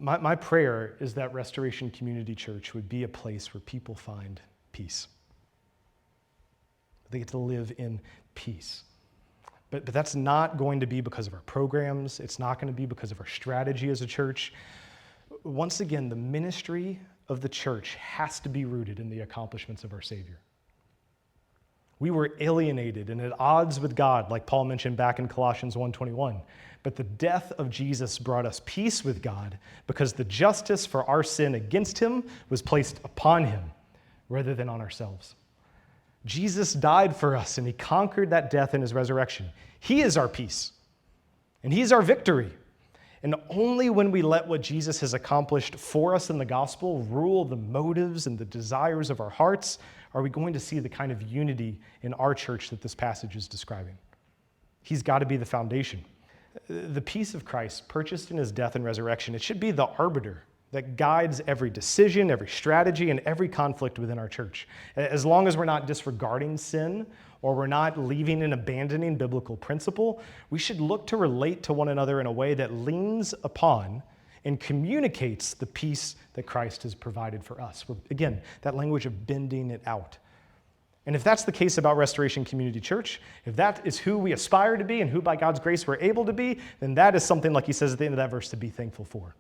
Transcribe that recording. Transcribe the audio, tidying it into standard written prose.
My prayer is that Restoration Community Church would be a place where people find peace. They get to live in peace. But that's not going to be because of our programs. It's not going to be because of our strategy as a church. Once again, the ministry of the church has to be rooted in the accomplishments of our Savior. We were alienated and at odds with God, like Paul mentioned back in Colossians 1:21. But the death of Jesus brought us peace with God because the justice for our sin against him was placed upon him rather than on ourselves. Jesus died for us and he conquered that death in his resurrection. He is our peace and he's our victory. And only when we let what Jesus has accomplished for us in the gospel rule the motives and the desires of our hearts are we going to see the kind of unity in our church that this passage is describing. He's got to be the foundation. The peace of Christ, purchased in his death and resurrection, it should be the arbiter that guides every decision, every strategy, and every conflict within our church. As long as we're not disregarding sin or we're not leaving and abandoning biblical principle, we should look to relate to one another in a way that leans upon and communicates the peace that Christ has provided for us. Again, that language of bending it out. And if that's the case about Restoration Community Church, if that is who we aspire to be and who by God's grace we're able to be, then that is something, like he says at the end of that verse, to be thankful for.